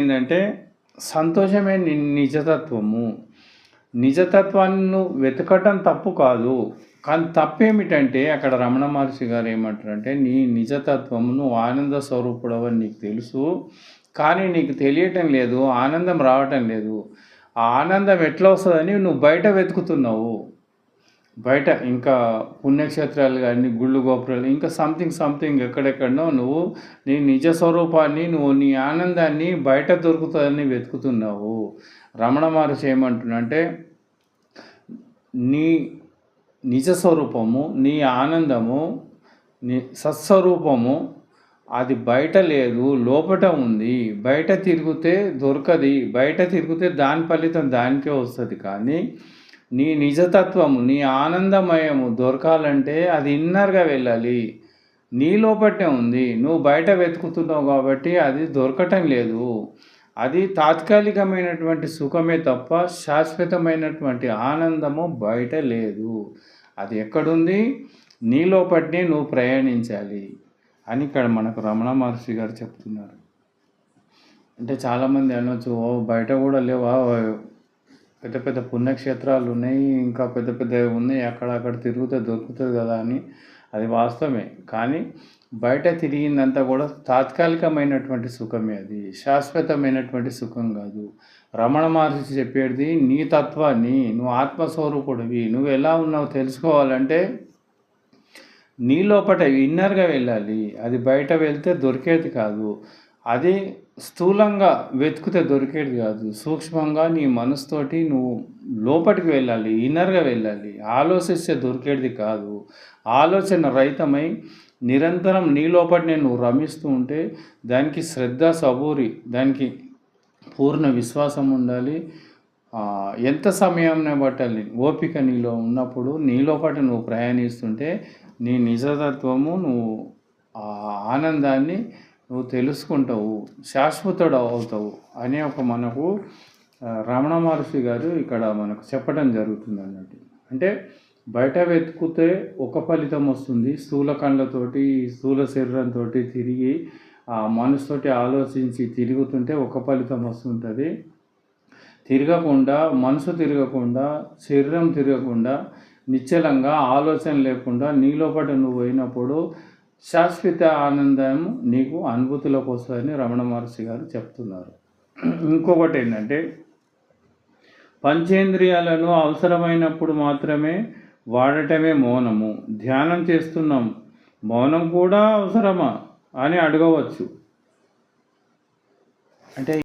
ఏంటంటే సంతోషమే నిజతత్వము. నిజతత్వాన్ని నువ్వు వెతకటం తప్పు కాదు. కానీ తప్పేమిటంటే అక్కడ రమణ మహర్షి గారు ఏమంటారంటే, నీ నిజతత్వము నువ్వు ఆనంద స్వరూపుడవని నీకు తెలుసు, కానీ నీకు తెలియటం లేదు, ఆనందం రావటం లేదు. ఆ ఆనందం ఎట్లా వస్తుందని నువ్వు బయట వెతుకుతున్నావు. బయట ఇంకా పుణ్యక్షేత్రాలు కానీ, గుళ్ళు గోపురాలు, ఇంకా సంథింగ్ ఎక్కడెక్కడనో నువ్వు నీ నిజ స్వరూపాన్ని, నువ్వు నీ ఆనందాన్ని బయట దొరుకుతుందని వెతుకుతున్నావు. రమణ మహర్షి ఏమంటున్నంటే, నీ నిజ స్వరూపము, నీ ఆనందము, నీ సత్స్వరూపము అది బయట లేదు, లోపట ఉంది. బయట తిరిగితే దొరకది. బయట తిరిగితే దాని ఫలితం దానికే వస్తుంది. కానీ నీ నిజతత్వము, నీ ఆనందమయము దొరకాలంటే అది ఇన్నర్గా వెళ్ళాలి. నీ లోపటే ఉంది. నువ్వు బయట వెతుకుతున్నావు కాబట్టి అది దొరకటం లేదు. అది తాత్కాలికమైనటువంటి సుఖమే తప్ప శాశ్వతమైనటువంటి ఆనందము బయట లేదు. అది ఎక్కడుంది? నీ లోపటినే నువ్వు ప్రయాణించాలి అని ఇక్కడ మనకు రమణ మహర్షి గారు చెప్తున్నారు. అంటే చాలామంది అనొచ్చు, బయట కూడా లేవా, పెద్ద పెద్ద పుణ్యక్షేత్రాలు ఉన్నాయి, ఇంకా పెద్ద పెద్దవి ఉన్నాయి, అక్కడ తిరిగితే దొరుకుతుంది కదా అని. అది వాస్తవమే. కానీ బయట తిరిగిందంతా కూడా తాత్కాలికమైనటువంటి సుఖమే, అది శాశ్వతమైనటువంటి సుఖం కాదు. రమణ మహర్షి చెప్పేది నీ తత్వాన్ని, నువ్వు ఆత్మస్వరూపుడివి, నువ్వు ఎలా ఉన్నావు తెలుసుకోవాలంటే నీ లోపట ఇన్నర్గా వెళ్ళాలి. అది బయట వెళ్తే దొరికేది కాదు. అది స్థూలంగా వెతికితే దొరికేది కాదు. సూక్ష్మంగా నీ మనసుతోటి నువ్వు లోపలికి వెళ్ళాలి, ఇన్నర్గా వెళ్ళాలి. ఆలోచిస్తే దొరికేది కాదు. ఆలోచన రహితమై నిరంతరం నీ లోపటినే నువ్వు రమిస్తూ ఉంటే దానికి శ్రద్ధ సబూరి, దానికి పూర్ణ విశ్వాసం ఉండాలి. ఎంత సమయంనే బట్టాలి, ఓపిక నీలో ఉన్నప్పుడు నీ లోపల నువ్వు ప్రయాణిస్తుంటే నీ నిజతత్వము, నువ్వు ఆ ఆనందాన్ని నువ్వు తెలుసుకుంటావు, శాశ్వతుడు అవుతావు అనే ఒక మనకు రమణ మహర్షి గారు ఇక్కడ మనకు చెప్పడం జరుగుతుంది అన్నట్టు. అంటే బయట వెతుకుతే ఒక ఫలితం వస్తుంది. స్థూల కళ్ళతోటి, స్థూల శరీరంతో తిరిగి ఆ మనసుతోటి ఆలోచించి తిరుగుతుంటే ఒక ఫలితం వస్తుంటుంది. తిరగకుండా, మనసు తిరగకుండా, శరీరం తిరగకుండా, నిశ్చలంగా ఆలోచన లేకుండా నీ లోపల నువ్వు పోయినప్పుడు శాశ్వత ఆనందం నీకు అనుభూతిలోకి వస్తుందని రమణ మహర్షి గారు చెప్తున్నారు. ఇంకొకటి ఏంటంటే, పంచేంద్రియాలను అవసరమైనప్పుడు మాత్రమే వాడటమే మౌనము. ధ్యానం చేస్తున్నాం, మౌనం కూడా అవసరమా అని అడగవచ్చు. అంటే